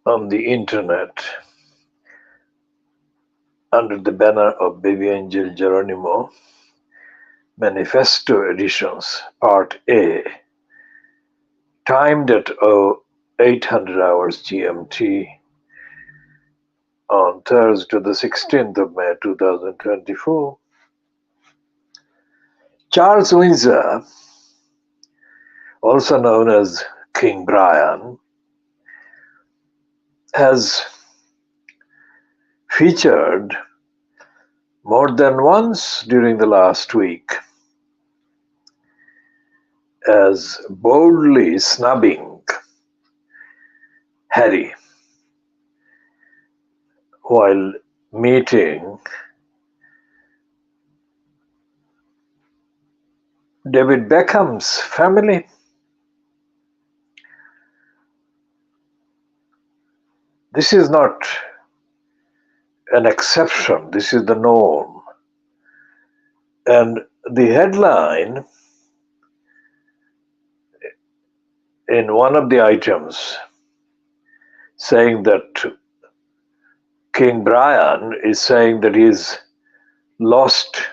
on the internet under the banner of Baby Angel Geronimo, Manifesto Editions, Part A, timed at 0800 hours GMT on Thursday, the 16th of May 2024. Charles Windsor, also known as King Brian, has featured more than once during the last week as boldly snubbing Harry while meeting David Beckham's family. This is not an exception, this is the norm. And the headline in one of the items saying that King Brian is saying that he's lost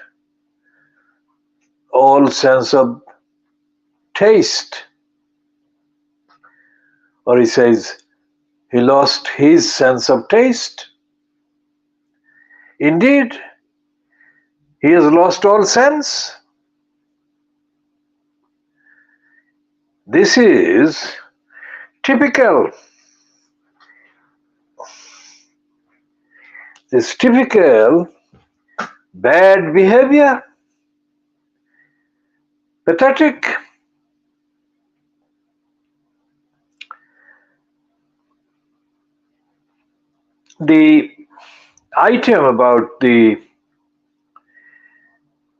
all sense of taste. Or he says he lost his sense of taste. Indeed, he has lost all sense. This is typical. This typical bad behavior. Pathetic. The item about the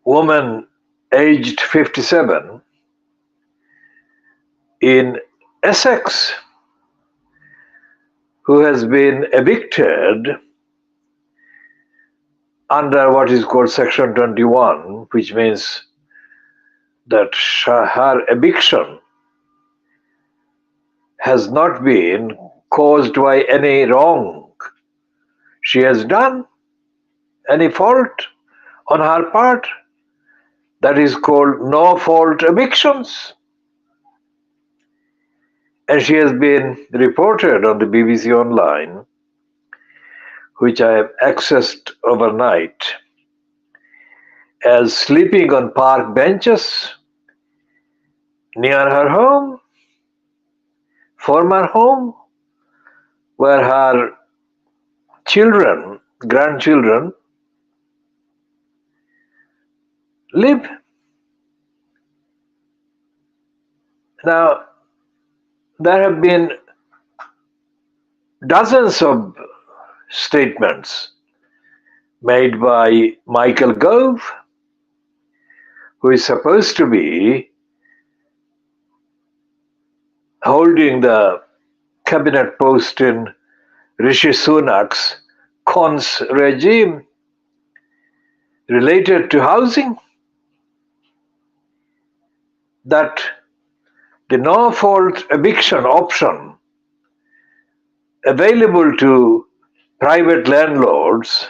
woman aged 57 in Essex who has been evicted under what is called Section 21, which means that her eviction has not been caused by any wrong she has done, any fault on her part. That is called no-fault evictions. And she has been reported on the BBC Online, which I have accessed overnight, as sleeping on park benches near her home, former home, where her children, grandchildren live. Now, there have been dozens of statements made by Michael Gove, who is supposed to be holding the cabinet post in Rishi Sunak's cons regime related to housing, that the no-fault eviction option available to private landlords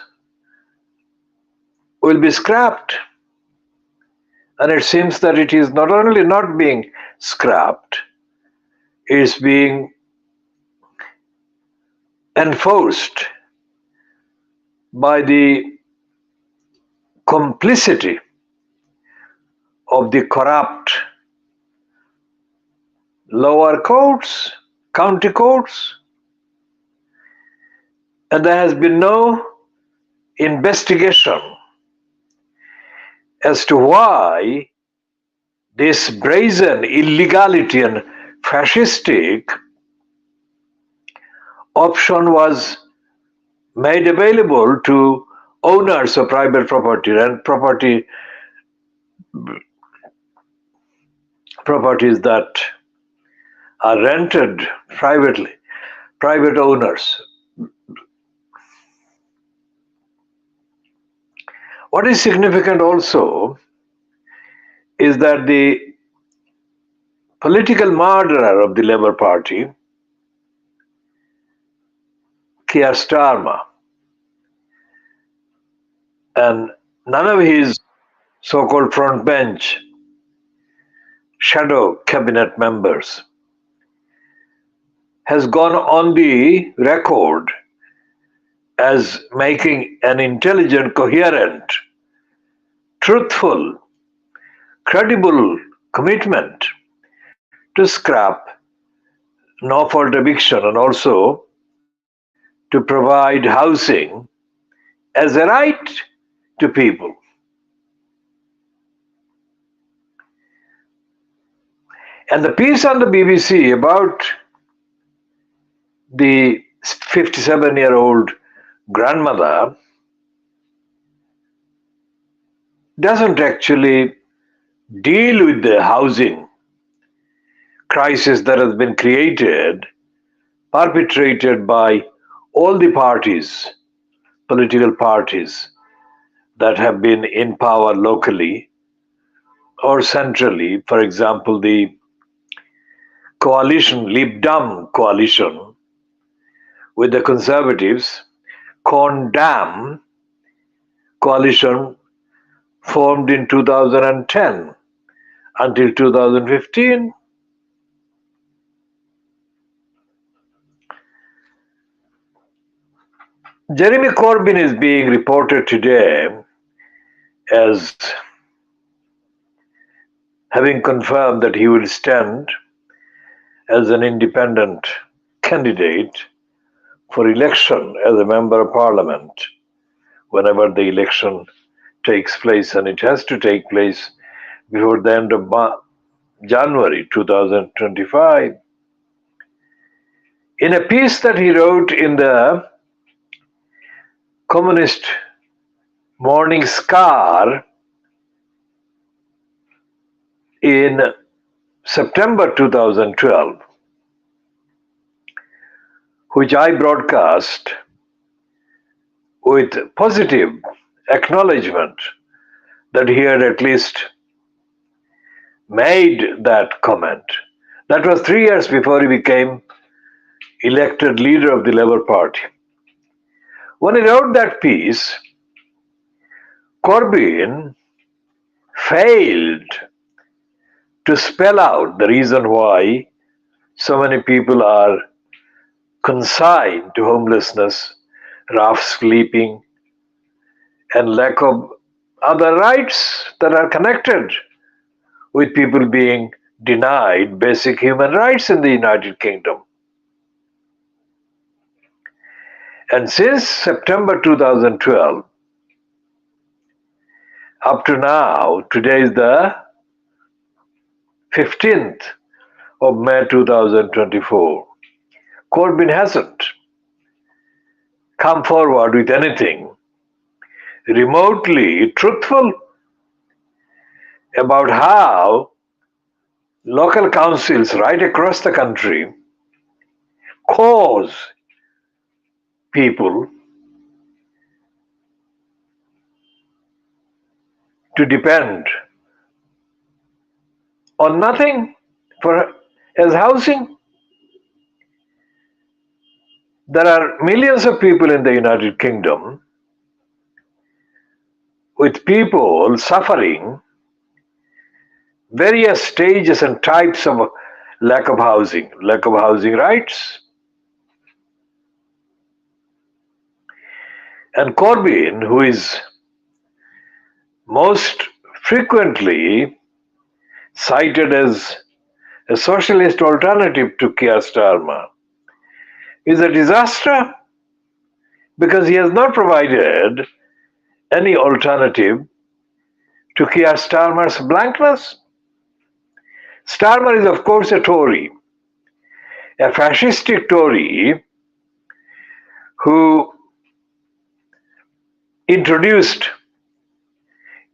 will be scrapped. And it seems that it is not only not being scrapped, it is being enforced by the complicity of the corrupt lower courts, county courts, and there has been no investigation as to why this brazen illegality and fascistic option was made available to owners of private property and properties that are rented privately, private owners. What is significant also is that the political murderer of the Labour Party, Keir Starmer, and none of his so-called front bench shadow cabinet members has gone on the record as making an intelligent, coherent, truthful, credible commitment to scrap no fault eviction and also to provide housing as a right to people. And the piece on the BBC about the 57-year-old grandmother doesn't actually deal with the housing crisis that has been created, perpetrated by all the parties, political parties that have been in power locally or centrally. For example, the coalition, Lib Dem coalition with the Conservatives, Con-Dam coalition formed in 2010 until 2015. Jeremy Corbyn is being reported today as having confirmed that he will stand as an independent candidate for election as a member of parliament whenever the election takes place, and it has to take place before the end of January 2025. In a piece that he wrote in the Communist Morning Star in September 2012, which I broadcast with positive acknowledgement that he had at least made that comment. That was 3 years before he became elected leader of the Labour Party. When he wrote that piece, Corbyn failed to spell out the reason why so many people are consigned to homelessness, rough sleeping, and lack of other rights that are connected with people being denied basic human rights in the United Kingdom. And since September 2012, up to now, today is the 15th of May 2024, Corbyn hasn't come forward with anything remotely truthful about how local councils right across the country cause people to depend on nothing for as housing. There are millions of people in the United Kingdom with people suffering various stages and types of lack of housing rights. And Corbyn, who is most frequently cited as a socialist alternative to Keir Starmer, is a disaster because he has not provided any alternative to Keir Starmer's blankness. Starmer is, of course, a Tory, a fascistic Tory who introduced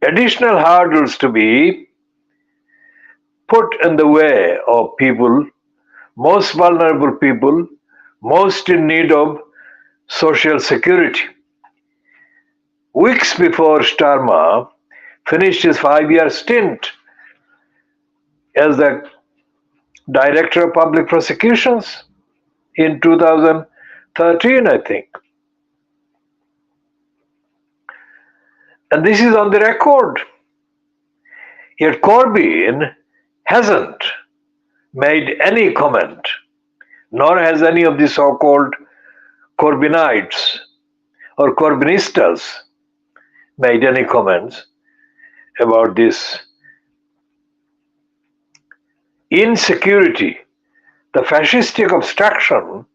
additional hurdles to be put in the way of people, most vulnerable people, most in need of social security. Weeks before Starmer finished his 5-year stint as the Director of Public Prosecutions in 2015, 13, I think. And this is on the record. Yet Corbyn hasn't made any comment, nor has any of the so-called Corbynites or Corbynistas made any comments about this insecurity, the fascistic obstruction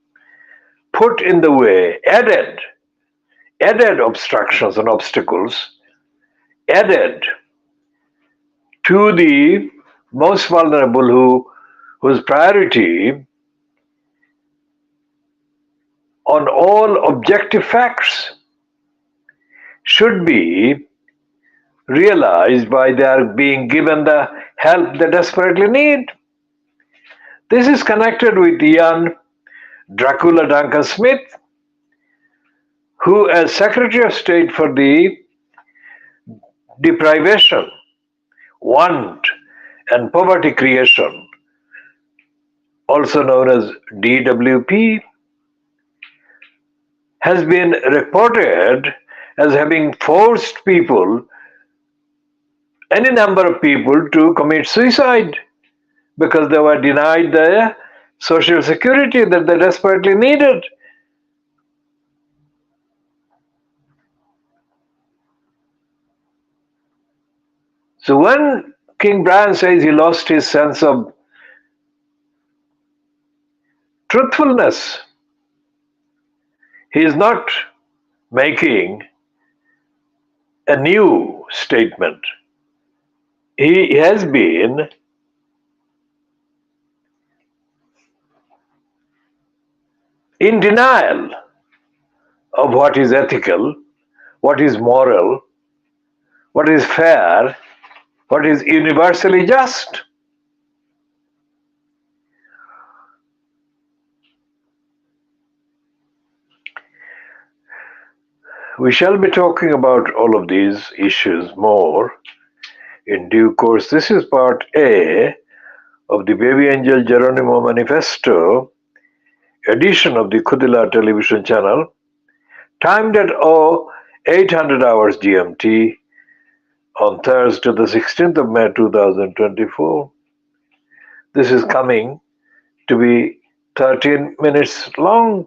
put in the way, added obstructions and obstacles, added to the most vulnerable whose priority on all objective facts should be realized by their being given the help they desperately need. This is connected with Ian Dracula Duncan Smith, who, as Secretary of State for the Deprivation, Want and Poverty Creation, also known as DWP, has been reported as having forced any number of people to commit suicide because they were denied the social security that they desperately needed. So when King Brian says he lost his sense of truthfulness, he is not making a new statement. He has been in denial of what is ethical, what is moral, what is fair, what is universally just. We shall be talking about all of these issues more in due course. This is part A of the Baby Angel Geronimo Manifesto edition of the Kudila television channel, timed at 800 hours GMT on Thursday, the 16th of May 2024. This is coming to be 13 minutes long.